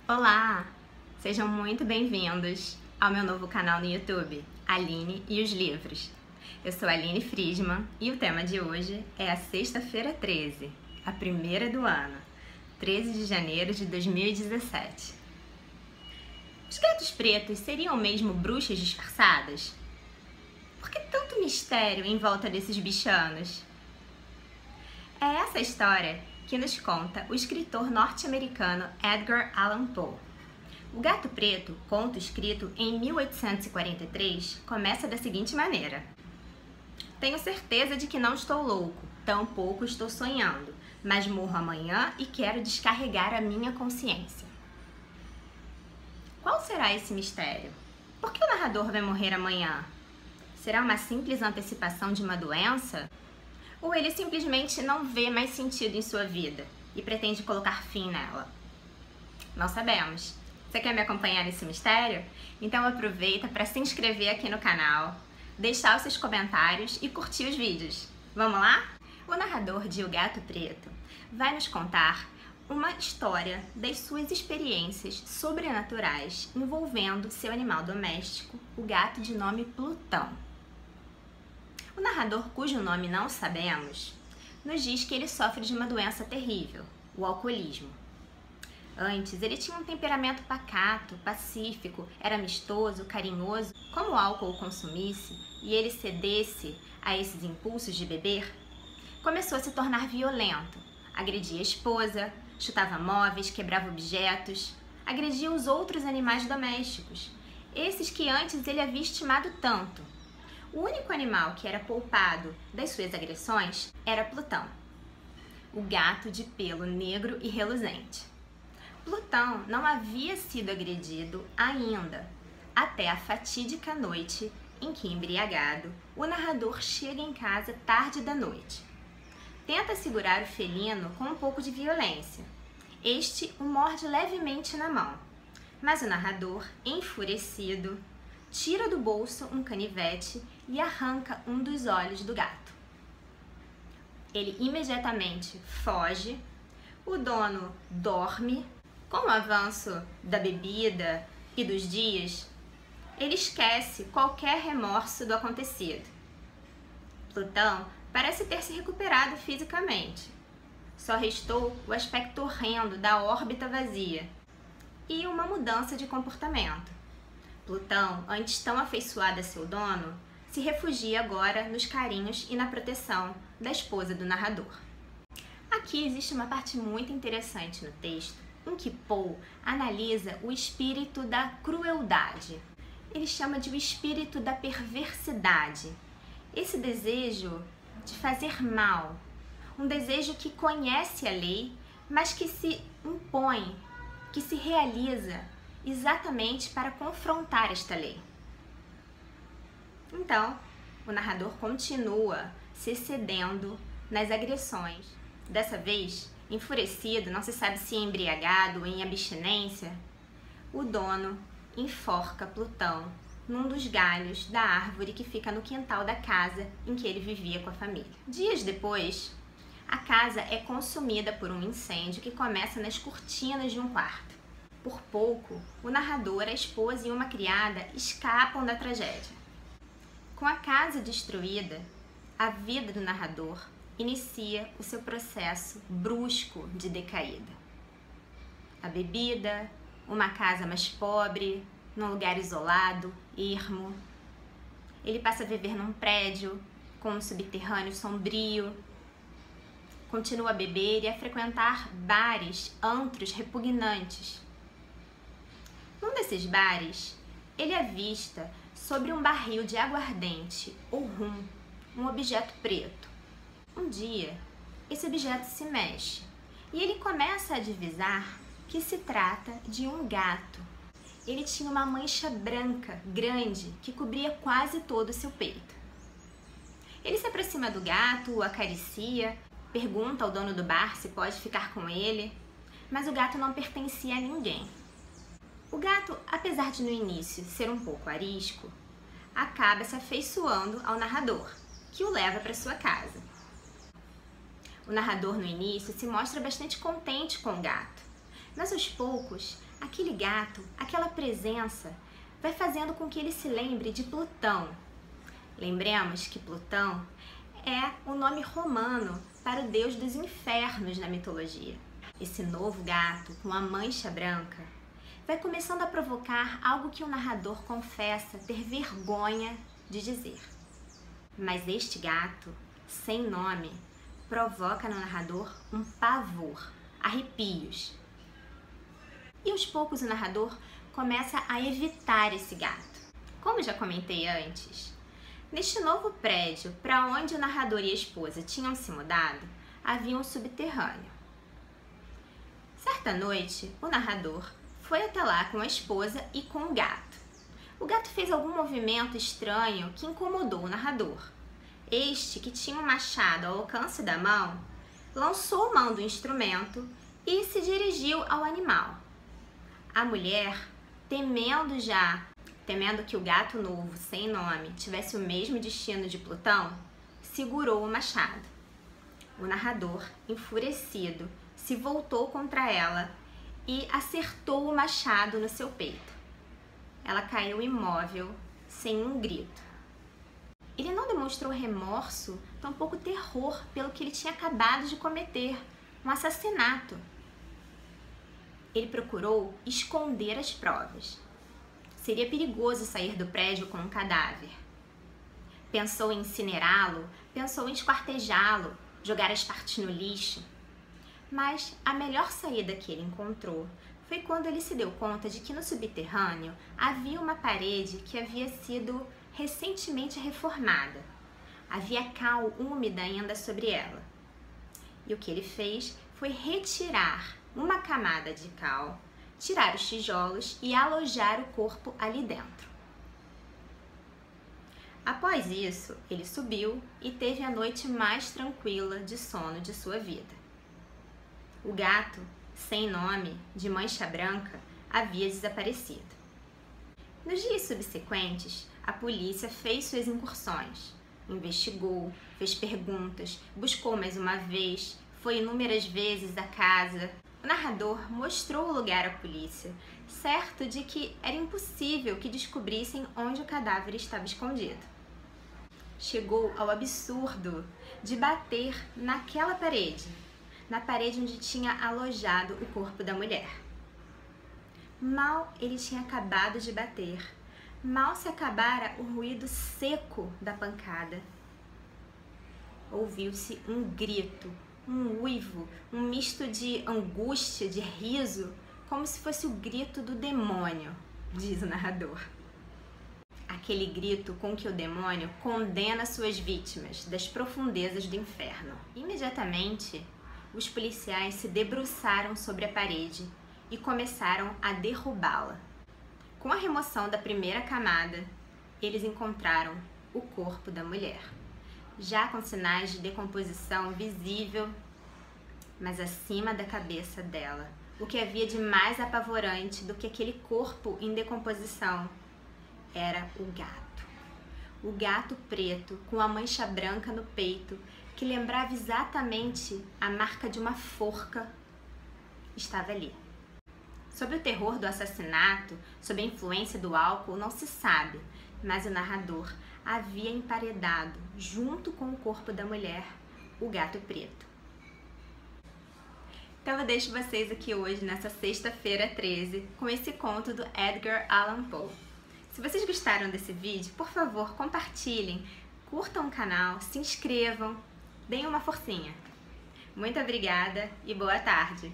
Olá! Sejam muito bem-vindos ao meu novo canal no YouTube, Aline e os Livros. Eu sou a Aline Friedman e o tema de hoje é a Sexta-feira 13, a primeira do ano, 13 de janeiro de 2017. Os gatos pretos seriam mesmo bruxas disfarçadas? Por que tanto mistério em volta desses bichanos? É essa história que nos conta o escritor norte-americano Edgar Allan Poe. O Gato Preto, conto escrito em 1843, começa da seguinte maneira: tenho certeza de que não estou louco, tampouco estou sonhando, mas morro amanhã e quero descarregar a minha consciência. Qual será esse mistério? Por que o narrador vai morrer amanhã? Será uma simples antecipação de uma doença? Ou ele simplesmente não vê mais sentido em sua vida e pretende colocar fim nela? Não sabemos. Você quer me acompanhar nesse mistério? Então aproveita para se inscrever aqui no canal, deixar os seus comentários e curtir os vídeos. Vamos lá? O narrador de O Gato Preto vai nos contar uma história das suas experiências sobrenaturais envolvendo seu animal doméstico, o gato de nome Plutão. O narrador, cujo nome não sabemos, nos diz que ele sofre de uma doença terrível, o alcoolismo. Antes, ele tinha um temperamento pacato, pacífico, era amistoso, carinhoso. Como o álcool o consumisse e ele cedesse a esses impulsos de beber, começou a se tornar violento. Agredia a esposa, chutava móveis, quebrava objetos, agredia os outros animais domésticos, esses que antes ele havia estimado tanto. O único animal que era poupado das suas agressões era Plutão, o gato de pelo negro e reluzente. Plutão não havia sido agredido ainda, até a fatídica noite em que, embriagado, o narrador chega em casa tarde da noite. Tenta segurar o felino com um pouco de violência. Este o morde levemente na mão, mas o narrador, enfurecido, tira do bolso um canivete e arranca um dos olhos do gato. Ele imediatamente foge, o dono dorme. Com o avanço da bebida e dos dias, ele esquece qualquer remorso do acontecido. Plutão parece ter se recuperado fisicamente. Só restou o aspecto horrendo da órbita vazia e uma mudança de comportamento. Plutão, antes tão afeiçoado a seu dono, se refugia agora nos carinhos e na proteção da esposa do narrador. Aqui existe uma parte muito interessante no texto, em que Poe analisa o espírito da crueldade. Ele chama de o espírito da perversidade. Esse desejo de fazer mal, um desejo que conhece a lei, mas que se impõe, que se realiza exatamente para confrontar esta lei. Então, o narrador continua se excedendo nas agressões. Dessa vez, enfurecido, não se sabe se embriagado ou em abstinência, o dono enforca Plutão num dos galhos da árvore que fica no quintal da casa em que ele vivia com a família. Dias depois, a casa é consumida por um incêndio que começa nas cortinas de um quarto. Por pouco, o narrador, a esposa e uma criada escapam da tragédia. Com a casa destruída, a vida do narrador inicia o seu processo brusco de decaída. A bebida, uma casa mais pobre, num lugar isolado, ermo. Ele passa a viver num prédio com um subterrâneo sombrio. Continua a beber e a frequentar bares, antros repugnantes. Num desses bares, ele avista sobre um barril de aguardente ou rum um objeto preto. Um dia, esse objeto se mexe e ele começa a divisar que se trata de um gato. Ele tinha uma mancha branca, grande, que cobria quase todo o seu peito. Ele se aproxima do gato, o acaricia, pergunta ao dono do bar se pode ficar com ele, mas o gato não pertencia a ninguém. O gato, apesar de no início ser um pouco arisco, acaba se afeiçoando ao narrador, que o leva para sua casa. O narrador no início se mostra bastante contente com o gato, mas aos poucos aquele gato, aquela presença, vai fazendo com que ele se lembre de Plutão. Lembremos que Plutão é o nome romano para o deus dos infernos na mitologia. Esse novo gato, com a mancha branca, vai começando a provocar algo que o narrador confessa ter vergonha de dizer. Mas este gato, sem nome, provoca no narrador um pavor, arrepios. E aos poucos o narrador começa a evitar esse gato. Como já comentei antes, neste novo prédio para onde o narrador e a esposa tinham se mudado, havia um subterrâneo. Certa noite, o narrador foi até lá com a esposa e com o gato. O gato fez algum movimento estranho que incomodou o narrador. Este, que tinha um machado ao alcance da mão, lançou mão do instrumento e se dirigiu ao animal. A mulher, temendo que o gato novo, sem nome, tivesse o mesmo destino de Plutão, segurou o machado. O narrador, enfurecido, se voltou contra ela e acertou o machado no seu peito. Ela caiu imóvel, sem um grito. Ele não demonstrou remorso, tampouco terror pelo que ele tinha acabado de cometer, um assassinato. Ele procurou esconder as provas. Seria perigoso sair do prédio com um cadáver. Pensou em incinerá-lo, pensou em esquartejá-lo, jogar as partes no lixo. Mas a melhor saída que ele encontrou foi quando ele se deu conta de que no subterrâneo havia uma parede que havia sido recentemente reformada. Havia cal úmida ainda sobre ela. E o que ele fez foi retirar uma camada de cal, tirar os tijolos e alojar o corpo ali dentro. Após isso, ele subiu e teve a noite mais tranquila de sono de sua vida. O gato, sem nome, de mancha branca, havia desaparecido. Nos dias subsequentes, a polícia fez suas incursões, investigou, fez perguntas, buscou mais uma vez, foi inúmeras vezes à casa. O narrador mostrou o lugar à polícia, certo de que era impossível que descobrissem onde o cadáver estava escondido. Chegou ao absurdo de bater naquela parede, na parede onde tinha alojado o corpo da mulher. Mal ele tinha acabado de bater, mal se acabara o ruído seco da pancada, ouviu-se um grito, um uivo, um misto de angústia, de riso, como se fosse o grito do demônio, diz o narrador. Aquele grito com que o demônio condena suas vítimas das profundezas do inferno. Imediatamente, os policiais se debruçaram sobre a parede e começaram a derrubá-la. Com a remoção da primeira camada, eles encontraram o corpo da mulher, já com sinais de decomposição visível, mas acima da cabeça dela. O que havia de mais apavorante do que aquele corpo em decomposição era o gato. O gato preto com a mancha branca no peito, que lembrava exatamente a marca de uma forca, estava ali. Sobre o terror do assassinato, sob a influência do álcool, não se sabe, mas o narrador havia emparedado, junto com o corpo da mulher, o gato preto. Então eu deixo vocês aqui hoje, nessa sexta-feira 13, com esse conto do Edgar Allan Poe. Se vocês gostaram desse vídeo, por favor, compartilhem, curtam o canal, se inscrevam, deem uma forcinha. Muito obrigada e boa tarde!